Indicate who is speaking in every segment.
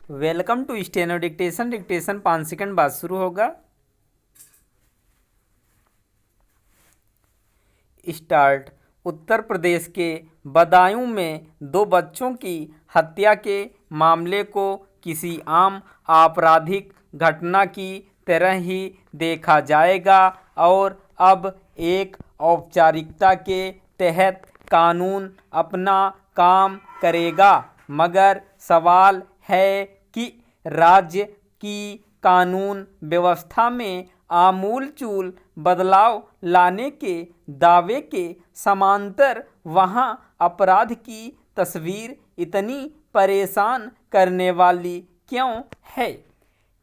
Speaker 1: Welcome to steno dictation. Dictation 5 second बाद शुरू होगा। स्टार्ट। उत्तर प्रदेश के बदायूं में 2 बच्चों की हत्या के मामले को किसी आम आपराधिक घटना की तरह ही देखा जाएगा और अब एक औपचारिकता के तहत कानून अपना काम करेगा। मगर सवाल है कि राज्य की कानून व्यवस्था में आमूलचूल बदलाव लाने के दावे के समांतर वहां अपराध की तस्वीर इतनी परेशान करने वाली क्यों है?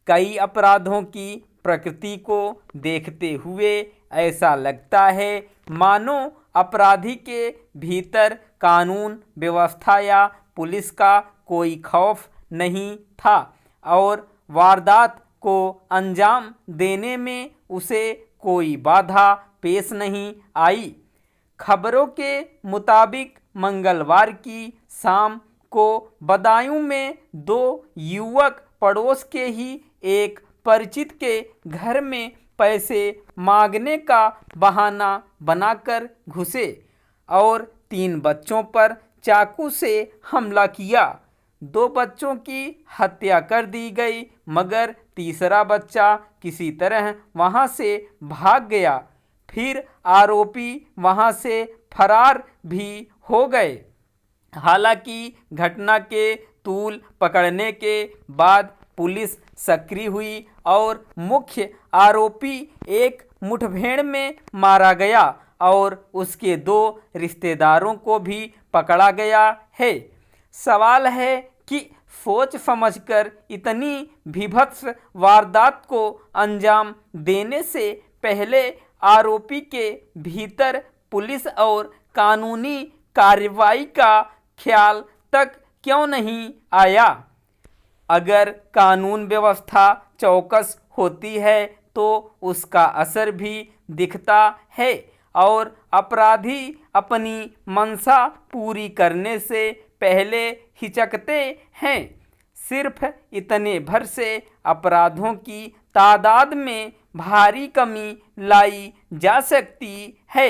Speaker 1: कई अपराधों की प्रकृति को देखते हुए ऐसा लगता है मानो अपराधी के भीतर कानून व्यवस्था या पुलिस का कोई खौफ नहीं था और वारदात को अंजाम देने में उसे कोई बाधा पेश नहीं आई। खबरों के मुताबिक मंगलवार की शाम को बदायूं में 2 युवक पड़ोस के ही एक परिचित के घर में पैसे मांगने का बहाना बनाकर घुसे और 3 बच्चों पर चाकू से हमला किया। 2 बच्चों की हत्या कर दी गई मगर तीसरा बच्चा किसी तरह वहां से भाग गया। फिर आरोपी वहां से फरार भी हो गए। हालांकि घटना के तूल पकड़ने के बाद पुलिस सक्रिय हुई और मुख्य आरोपी एक मुठभेड़ में मारा गया और उसके 2 रिश्तेदारों को भी पकड़ा गया है। सवाल है कि सोच समझकर इतनी भीभत्स वारदात को अंजाम देने से पहले आरोपी के भीतर पुलिस और कानूनी कार्रवाई का ख्याल तक क्यों नहीं आया? अगर कानून व्यवस्था चौकस होती है तो उसका असर भी दिखता है और अपराधी अपनी मंशा पूरी करने से पहले हिचकते हैं। सिर्फ इतने भर से अपराधों की तादाद में भारी कमी लाई जा सकती है।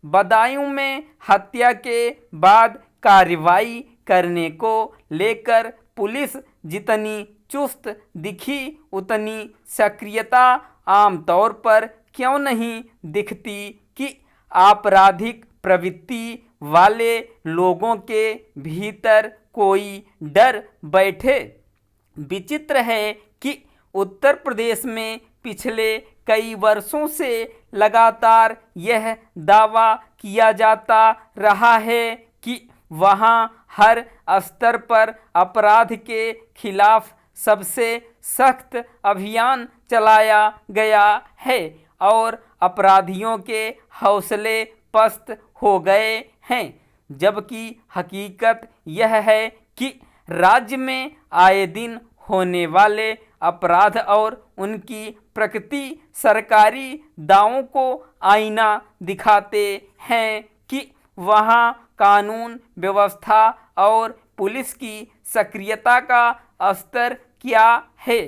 Speaker 1: बदायूं में हत्या के बाद कार्रवाई करने को लेकर पुलिस जितनी चुस्त दिखी उतनी सक्रियता आमतौर पर क्यों नहीं दिखती कि आपराधिक प्रवृत्ति वाले लोगों के भीतर कोई डर बैठे। विचित्र है कि उत्तर प्रदेश में पिछले कई वर्षों से लगातार यह दावा किया जाता रहा है कि वहां हर स्तर पर अपराध के खिलाफ सबसे सख्त अभियान चलाया गया है और अपराधियों के हौसले पस्त हो गए हैं। जबकि हकीकत यह है कि राज्य में आए दिन होने वाले अपराध और उनकी प्रकृति सरकारी दावों को आईना दिखाते हैं कि वहां कानून व्यवस्था और पुलिस की सक्रियता का स्तर क्या है।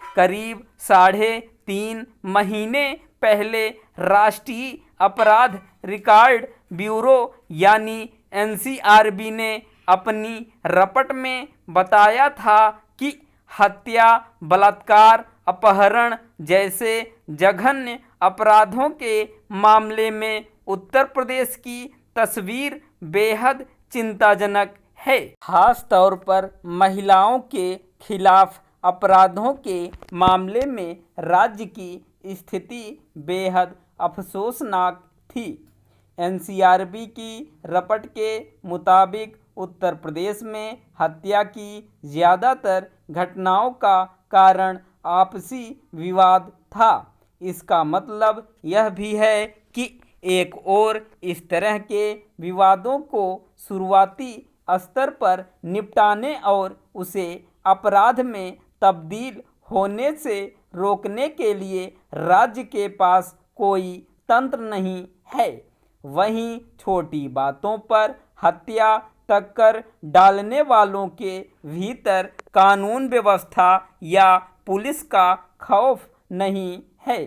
Speaker 1: करीब 3.5 महीने पहले राष्ट्रीय अपराध रिकॉर्ड ब्यूरो यानी एनसीआरबी ने अपनी रपट में बताया था कि हत्या, बलात्कार, अपहरण जैसे जघन्य अपराधों के मामले में उत्तर प्रदेश की तस्वीर बेहद चिंताजनक है। खास तौर पर महिलाओं के खिलाफ अपराधों के मामले में राज्य की स्थिति बेहद अफसोसनाक थी। एनसीआरबी की रपट के मुताबिक उत्तर प्रदेश में हत्या की ज़्यादातर घटनाओं का कारण आपसी विवाद था। इसका मतलब यह भी है कि एक और इस तरह के विवादों को शुरुआती स्तर पर निपटाने और उसे अपराध में तब्दील होने से रोकने के लिए राज्य के पास कोई तंत्र नहीं है। वहीं छोटी बातों पर हत्या टक्कर डालने वालों के भीतर कानून व्यवस्था या पुलिस का खौफ नहीं है।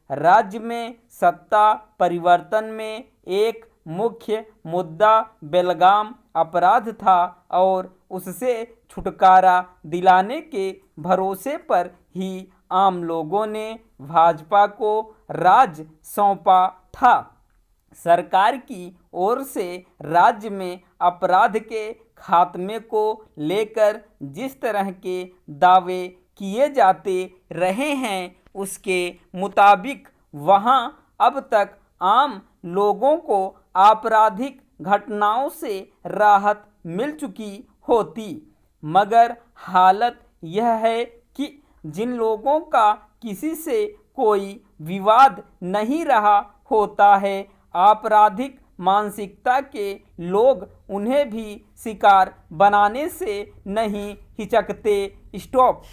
Speaker 1: राज्य में सत्ता परिवर्तन में एक मुख्य मुद्दा बेलगाम अपराध था और उससे छुटकारा दिलाने के भरोसे पर ही आम लोगों ने भाजपा को राज सौंपा था। सरकार की ओर से राज्य में अपराध के खात्मे को लेकर जिस तरह के दावे किए जाते रहे हैं उसके मुताबिक वहां अब तक आम लोगों को आपराधिक घटनाओं से राहत मिल चुकी होती, मगर हालत यह है कि जिन लोगों का किसी से कोई विवाद नहीं रहा होता है, आपराधिक मानसिकता के लोग उन्हें भी शिकार बनाने से नहीं हिचकते। स्टॉप।